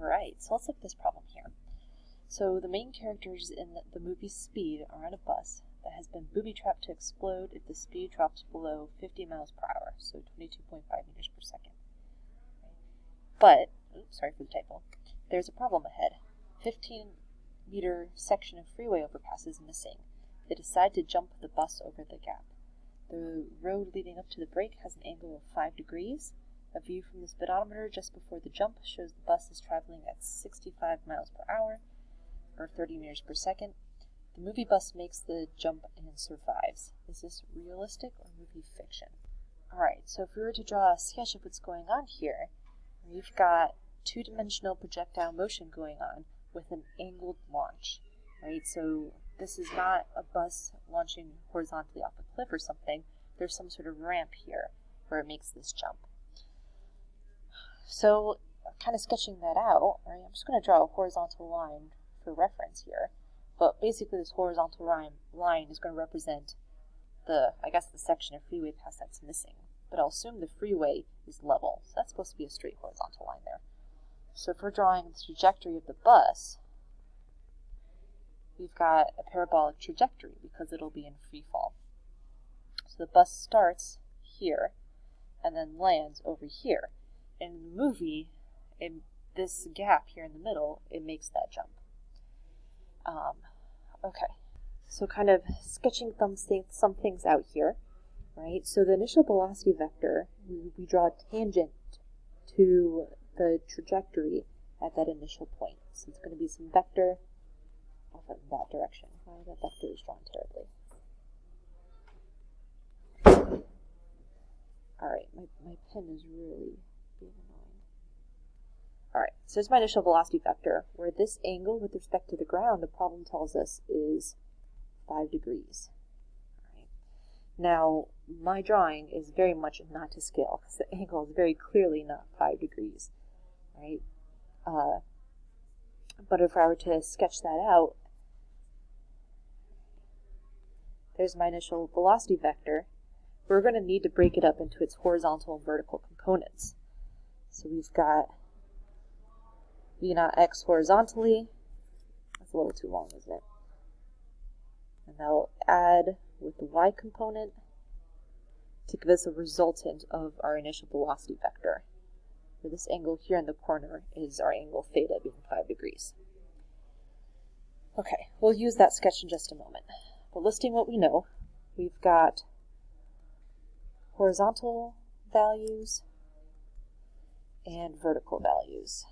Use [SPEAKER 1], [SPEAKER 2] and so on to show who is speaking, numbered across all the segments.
[SPEAKER 1] Alright, so let's look at this problem here. So the main characters in the movie Speed are on a bus that has been booby-trapped to explode if the speed drops below 50 miles per hour, so 22.5 meters per second. But, sorry for the typo, there's a problem ahead. 15-meter section of freeway overpass is missing. They decide to jump the bus over the gap. The road leading up to the break has an angle of 5 degrees. A view from the speedometer just before the jump shows the bus is traveling at 65 miles per hour, or 30 meters per second. The movie bus makes the jump and survives. Is this realistic or movie fiction? Alright, so if we were to draw a sketch of what's going on here, we've got two-dimensional projectile motion going on with an angled launch. Right, so this is not a bus launching horizontally off a cliff or something. There's some sort of ramp here where it makes this jump. So, kind of sketching that out, right, I'm just going to draw a horizontal line for reference here. But basically this horizontal line is going to represent the section of freeway pass that's missing. But I'll assume the freeway is level, so that's supposed to be a straight horizontal line there. So if we're drawing the trajectory of the bus, we've got a parabolic trajectory because it'll be in free fall. So the bus starts here and then lands over here. In the movie, in this gap here in the middle, it makes that jump. Okay, so kind of sketching some things out here, right? So the initial velocity vector, we draw a tangent to the trajectory at that initial point. So it's going to be some vector off in that direction. Wow, that vector is drawn terribly. Alright, my pen is really being annoying. Alright, so here's my initial velocity vector, where this angle with respect to the ground, the problem tells us, is 5 degrees. Alright. Now, my drawing is very much not to scale, because the angle is very clearly not 5 degrees. Right? But if I were to sketch that out, there's my initial velocity vector. We're going to need to break it up into its horizontal and vertical components. So we've got v naught x horizontally. That's a little too long, isn't it? And that'll add with the y component to give us a resultant of our initial velocity vector. Where this angle here in the corner is our angle theta being 5 degrees. Okay, we'll use that sketch in just a moment. But listing what we know, we've got horizontal values and vertical values.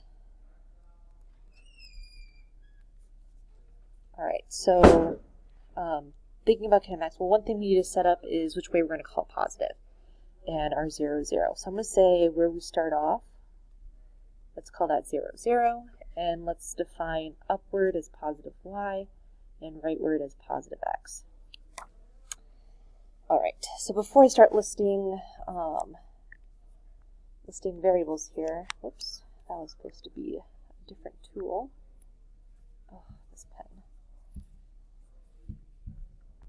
[SPEAKER 1] Alright, so thinking about kinematics, well, one thing we need to set up is which way we're going to call positive and our 0, 0. So I'm going to say where we start off, let's call that 0, 0, and let's define upward as positive y and rightward as positive x. Alright, so before I start listing variables here, whoops, that was supposed to be a different tool. Oh, this pen.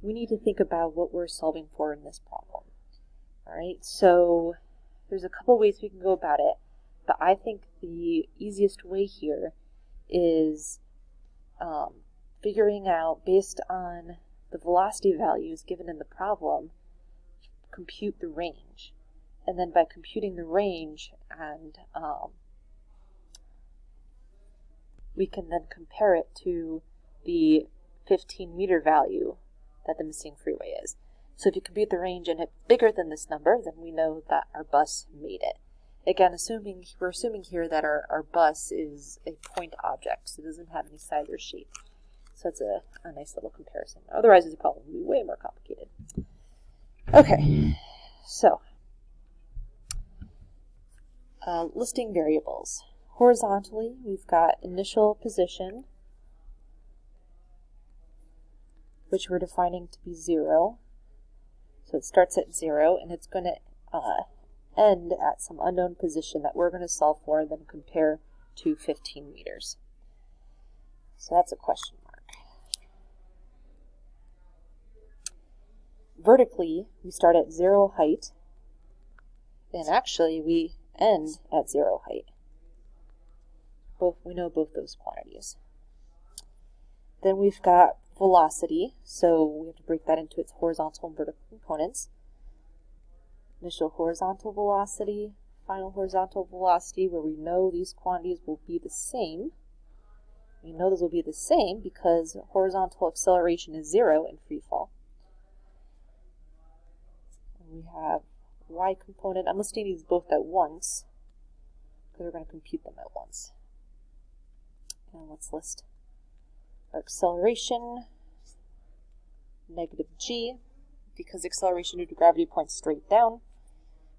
[SPEAKER 1] We need to think about what we're solving for in this problem. Alright, so there's a couple ways we can go about it, but I think the easiest way here is figuring out, based on the velocity values given in the problem, compute the range. And then by computing the range, and we can then compare it to the 15-meter value that the missing freeway is. So if you compute the range and it's bigger than this number, then we know that our bus made it. Again, we're assuming here that our bus is a point object, so it doesn't have any size or shape. So that's a nice little comparison. Otherwise, the problem would be way more complicated. Okay, so listing variables. Horizontally, we've got initial position, which we're defining to be 0. So it starts at 0, and it's going to end at some unknown position that we're going to solve for and then compare to 15 meters. So that's a question mark. Vertically, we start at 0 height, and actually we end at 0 height. We know both those quantities. Then we've got velocity, so we have to break that into its horizontal and vertical components. Initial horizontal velocity, final horizontal velocity, where we know these quantities will be the same. We know those will be the same because horizontal acceleration is 0 in free fall. And we have y component. I'm listing these both at once because we're going to compute them at once. And let's list our acceleration, negative g, because acceleration due to gravity points straight down,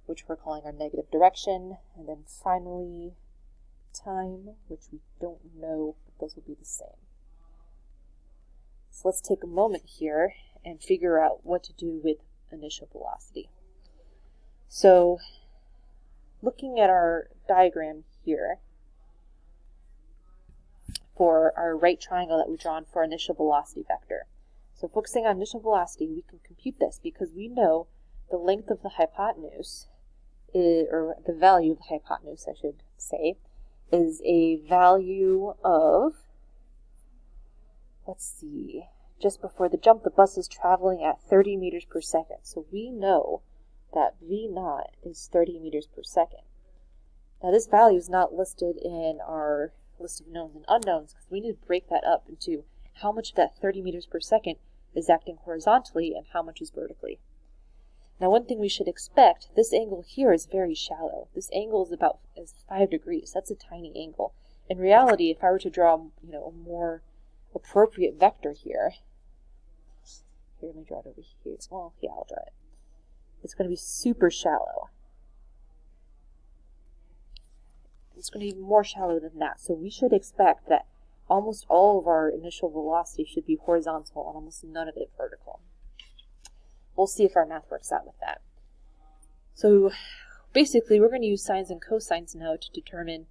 [SPEAKER 1] which we're calling our negative direction, and then finally time, which we don't know, but those will be the same. So let's take a moment here and figure out what to do with initial velocity. So looking at our diagram here, for our right triangle that we've drawn for initial velocity vector. So focusing on initial velocity, we can compute this because we know the length of the hypotenuse, or the value of the hypotenuse, I should say, is a value of, let's see, just before the jump, the bus is traveling at 30 meters per second. So we know that V0 is 30 meters per second. Now this value is not listed in our list of knowns and unknowns because we need to break that up into how much of that 30 meters per second is acting horizontally and how much is vertically. Now one thing we should expect, this angle here is very shallow. This angle is 5 degrees. That's a tiny angle. In reality, if I were to draw a more appropriate vector here, let me draw it over here. Well, yeah, I'll draw it. It's going to be super shallow. It's going to be more shallow than that. So we should expect that almost all of our initial velocity should be horizontal and almost none of it vertical. We'll see if our math works out with that. So basically, we're going to use sines and cosines now to determine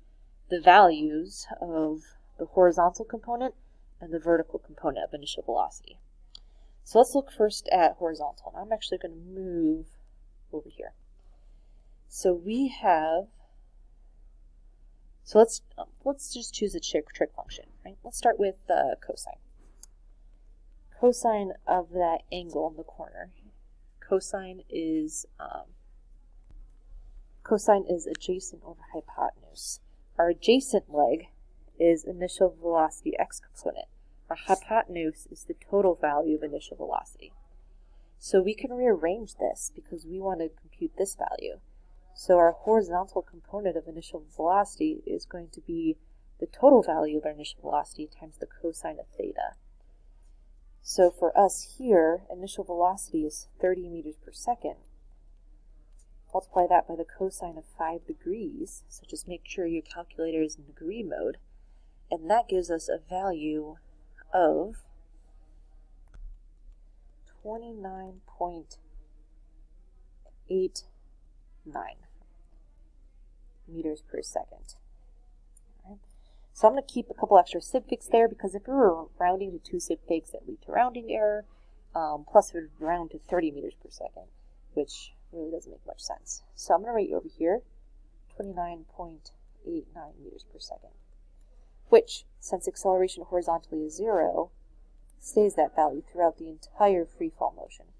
[SPEAKER 1] the values of the horizontal component and the vertical component of initial velocity. So let's look first at horizontal. Now I'm actually going to move over here. So we have, let's just choose a trig function, right? Let's start with cosine. Cosine of that angle in the corner. Cosine is adjacent over hypotenuse. Our adjacent leg is initial velocity x component. Our hypotenuse is the total value of initial velocity. So we can rearrange this because we want to compute this value. So our horizontal component of initial velocity is going to be the total value of our initial velocity times the cosine of theta. So for us here, initial velocity is 30 meters per second. Multiply that by the cosine of 5 degrees, so just make sure your calculator is in degree mode, and that gives us a value of 29.89 meters per second. All right. So I'm going to keep a couple extra sig figs there because if we were rounding to 2 sig figs, that lead to rounding error, plus it would round to 30 meters per second, which really doesn't make much sense. So I'm going to write over here 29.89 meters per second, which, since acceleration horizontally is 0, stays that value throughout the entire free fall motion.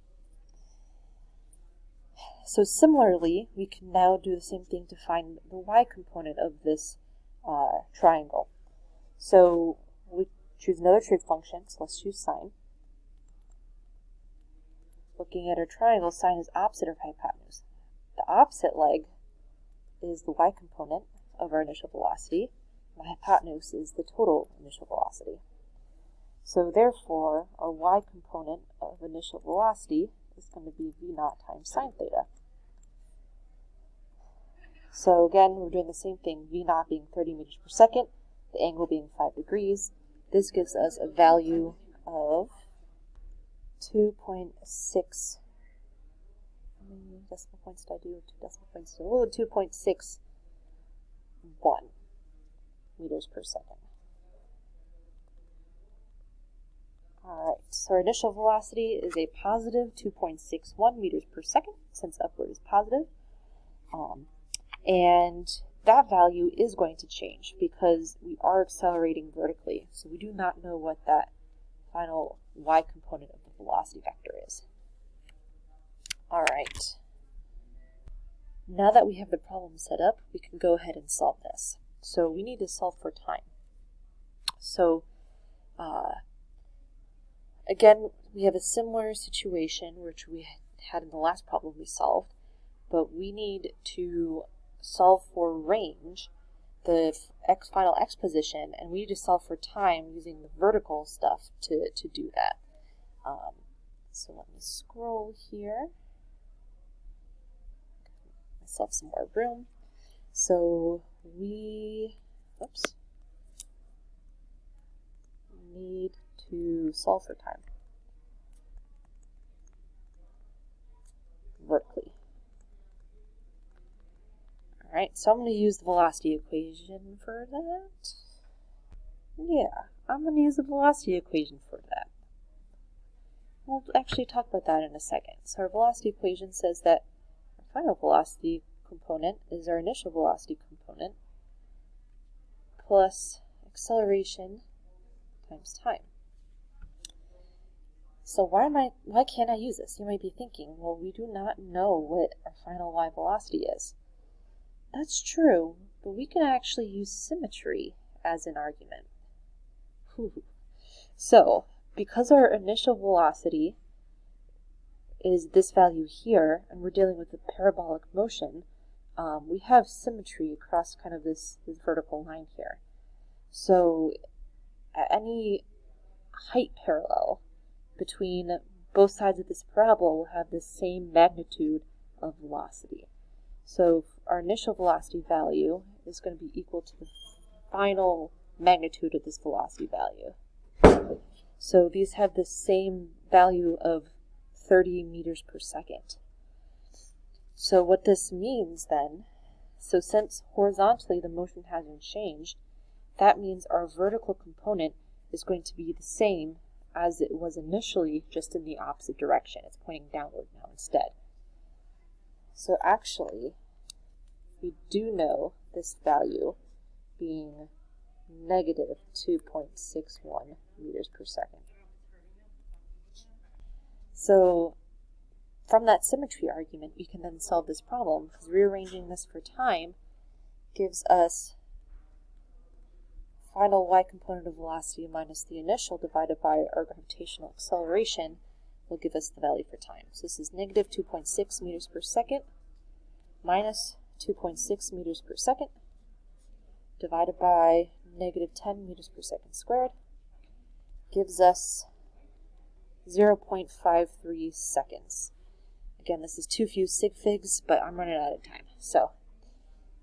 [SPEAKER 1] So similarly, we can now do the same thing to find the y component of this triangle. So we choose another trig function, so let's choose sine. Looking at our triangle, sine is opposite of hypotenuse. The opposite leg is the y component of our initial velocity. The hypotenuse is the total initial velocity. So therefore, our y component of initial velocity is going to be v0 times sine theta. So again, we're doing the same thing, v0 being 30 meters per second, the angle being 5 degrees. This gives us a value of 2.6, how many decimal points did I do? 2 decimal points. So 2.61 meters per second. Alright, so our initial velocity is a positive 2.61 meters per second, since upward is positive. And that value is going to change because we are accelerating vertically. So we do not know what that final y component of the velocity vector is. All right. Now that we have the problem set up, we can go ahead and solve this. So we need to solve for time. So again, we have a similar situation which we had in the last problem we solved, but we need to solve for range, the final x position, and we need to solve for time using the vertical stuff to do that. So let me scroll here. Give myself some more room. So we need to solve for time vertically. Alright, so I'm going to use the velocity equation for that. Yeah, I'm going to use the velocity equation for that. We'll actually talk about that in a second. So our velocity equation says that our final velocity component is our initial velocity component plus acceleration times time. So why can't I use this? You might be thinking, well, we do not know what our final y velocity is. That's true, but we can actually use symmetry as an argument. So, because our initial velocity is this value here, and we're dealing with a parabolic motion, we have symmetry across kind of this vertical line here. So, at any height parallel between both sides of this parabola will have the same magnitude of velocity. So our initial velocity value is going to be equal to the final magnitude of this velocity value. So these have the same value of 30 meters per second. So what this means then, so since horizontally the motion hasn't changed, that means our vertical component is going to be the same as it was initially, just in the opposite direction. It's pointing downward now instead. So actually, we do know this value being negative 2.61 meters per second. So from that symmetry argument, we can then solve this problem, because rearranging this for time gives us final y component of velocity minus the initial divided by our gravitational acceleration will give us the value for time. So this is negative 2.6 meters per second minus 2.6 meters per second divided by negative 10 meters per second squared gives us 0.53 seconds. Again, this is too few sig figs, but I'm running out of time. So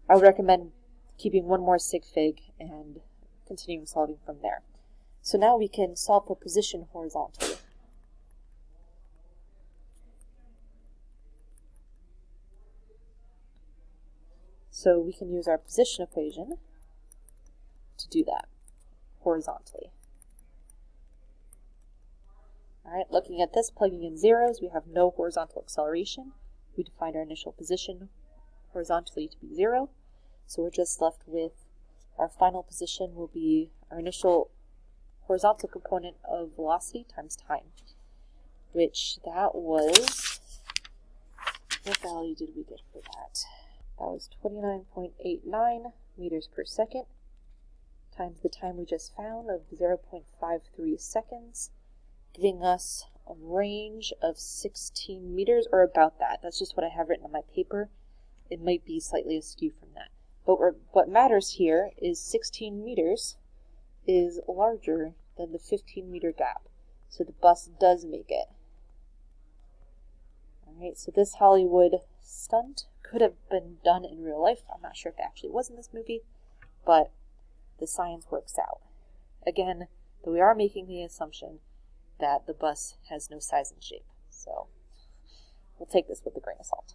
[SPEAKER 1] I would recommend keeping one more sig fig and continuing solving from there. So now we can solve for position horizontally. So we can use our position equation to do that horizontally. Alright, looking at this, plugging in zeros, we have no horizontal acceleration. We defined our initial position horizontally to be 0. So we're just left with our final position will be our initial horizontal component of velocity times time, which that was, what value did we get for that? That was 29.89 meters per second times the time we just found of 0.53 seconds, giving us a range of 16 meters, or about that. That's just what I have written on my paper. It might be slightly askew from that. But what matters here is 16 meters is larger than the 15-meter gap. So the bus does make it. Alright, so this Hollywood stunt could have been done in real life. I'm not sure if it actually was in this movie, but the science works out. Again, though we are making the assumption that the bus has no size and shape. So we'll take this with a grain of salt.